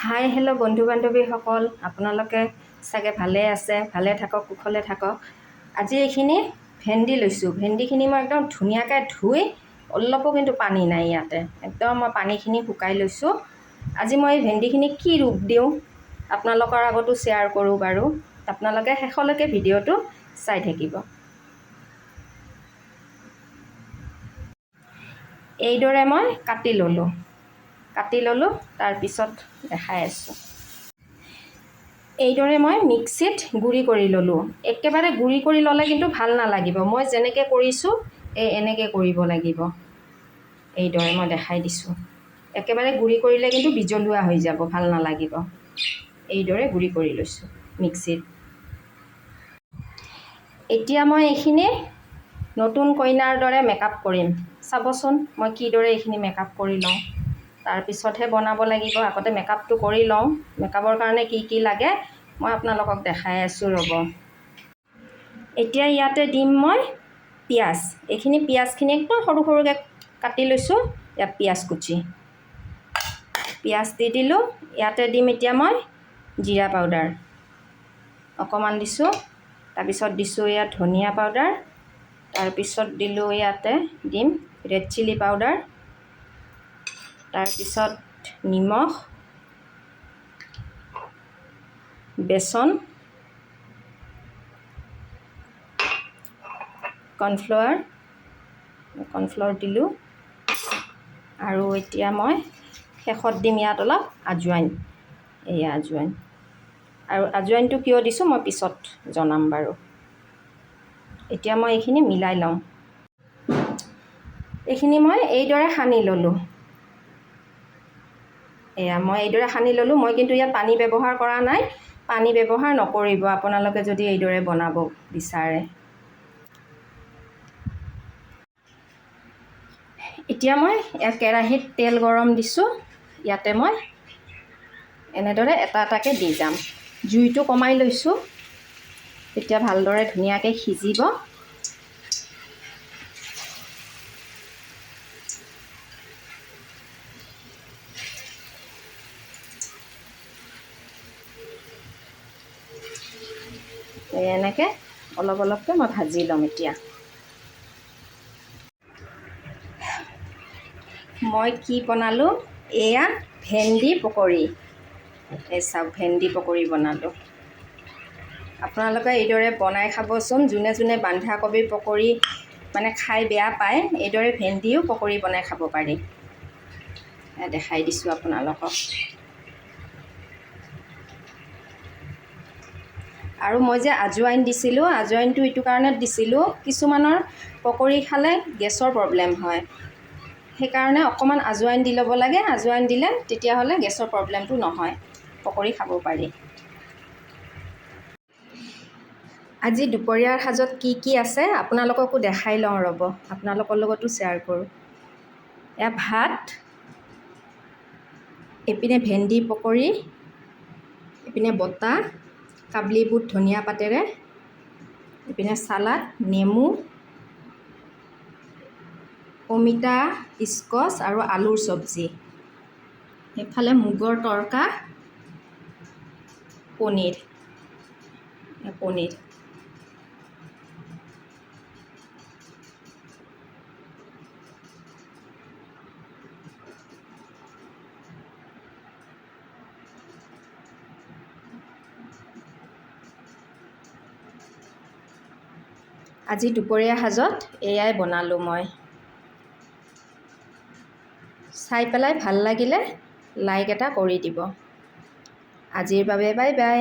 Hi hello' বন্ধু বান্ধৱীসকল, আপোনালোকে চাগে ভালে আছে, ভালে থাকক, কুশলে থাকক। আজি এইখিনি ভেন্দি লৈছোঁ। ভেন্দিখিনি মই একদম ধুনীয়াকৈ ধুই, অলপো কিন্তু পানী নাই ইয়াতে, একদম মই পানীখিনি শুকাই লৈছোঁ। আজি মই এই ভেন্দিখিনি কি ৰূপ দিওঁ আপোনালোকৰ আগতো শ্বেয়াৰ কৰোঁ বাৰু। আপোনালোকে শেষলৈকে ভিডিঅ'টো চাই থাকিব। এইদৰে মই কাটি ল'লোঁ, তাৰপিছত দেখাই আছোঁ। এইদৰে মই মিক্সিত গুড়ি কৰি ল'লোঁ। একেবাৰে গুড়ি কৰি ল'লে কিন্তু ভাল নালাগিব। মই যেনেকৈ কৰিছোঁ এনেকৈ কৰিব লাগিব। এইদৰে মই দেখাই দিছোঁ। একেবাৰে গুড়ি কৰিলে কিন্তু বিজলুৱা হৈ যাব, ভাল নালাগিব। এইদৰে গুড়ি কৰি লৈছোঁ মিক্সিত। এতিয়া মই এইখিনি নতুন কইনাৰ দৰে মেকআপ কৰিম। চাবচোন মই কিদৰে এইখিনি মেকআপ কৰি লওঁ, তাৰপিছতহে বনাব লাগিব। আগতে মেকআপটো কৰি লওঁ। মেকআপৰ কাৰণে কি কি লাগে মই আপোনালোকক দেখাই আছোঁ, ৰ'ব। এতিয়া ইয়াতে দিম মই পিঁয়াজ। এইখিনি পিঁয়াজখিনি একদম সৰু সৰুকৈ কাটি লৈছোঁ। ইয়াত পিঁয়াজ কুচি, পিঁয়াজ দি দিলোঁ। ইয়াতে দিম এতিয়া মই জিৰা পাউডাৰ অকণমান দিছোঁ। তাৰপিছত দিছোঁ ইয়াত ধনিয়া পাউডাৰ। তাৰপিছত দিলোঁ ইয়াতে দিম ৰেড চিলি পাউডাৰ। তাৰপিছত নিমখ, বেচন, কৰ্ণফ্লাৱাৰ দিলোঁ। আৰু এতিয়া মই শেষত দিম ইয়াত অলপ আজৱাইন। এয়া আজৱাইন। আৰু আজৱাইনটো কিয় দিছোঁ মই পিছত জনাম বাৰু। এতিয়া মই এইখিনি মিলাই লওঁ। এইখিনি মই এইদৰে সানি ল'লোঁ। এয়া মই এইদৰে সানি ল'লোঁ। মই কিন্তু ইয়াত পানী ব্যৱহাৰ কৰা নাই। পানী ব্যৱহাৰ নকৰিব আপোনালোকে যদি এইদৰে বনাব বিচাৰে। এতিয়া মই ইয়াত কেৰাহীত তেল গৰম দিছোঁ। ইয়াতে মই এনেদৰে এটা এটাকৈ দি যাম। জুইটো কমাই লৈছোঁ, তেতিয়া ভালদৰে ধুনীয়াকৈ সিজিব। এনেকৈ অলপ অলপকৈ মই ভাজি ল'ম। এতিয়া মই কি বনালোঁ, এয়া ভেন্দি পকৰি। এই চাওক, ভেন্দি পকৰি বনালোঁ। আপোনালোকে এইদৰে বনাই খাবচোন। যোনে যোনে বন্ধাকবিৰ পকৰি মানে খাই বেয়া পায়, এইদৰে ভেন্দিও পকৰি বনাই খাব পাৰি। দেখাই দিছোঁ আপোনালোকক। আৰু মই যে আজৱাইন দিছিলোঁ, আজৱাইনটো এইটো কাৰণত দিছিলোঁ, কিছুমানৰ পকৰি খালে গেছৰ প্ৰব্লেম হয়। সেইকাৰণে অকণমান আজৱাইন দি ল'ব লাগে। আজৱাইন দিলে তেতিয়াহ'লে গেছৰ প্ৰব্লেমটো নহয়, পকৰি খাব পাৰি। আজি দুপৰীয়াৰ সাজত কি কি আছে আপোনালোককো দেখাই লওঁ, ৰ'ব। আপোনালোকৰ লগতো শ্বেয়াৰ কৰোঁ। এয়া ভাত, এইপিনে ভেন্দি পকৰি, এইপিনে বটা কাবলি বুট ধনিয়া পাতেৰে, এইপিনে চালাড, নেমু, অমিতা, স্কচ আৰু আলুৰ চব্জি। এইফালে মুগৰ তৰকা, পনীৰ। আজি দুপৰীয়া সাজত এয়াই বনালোঁ মই। চাই পেলাই ভাল লাগিলে লাইক এটা কৰি দিব। আজিৰ বাবে বাই বাই।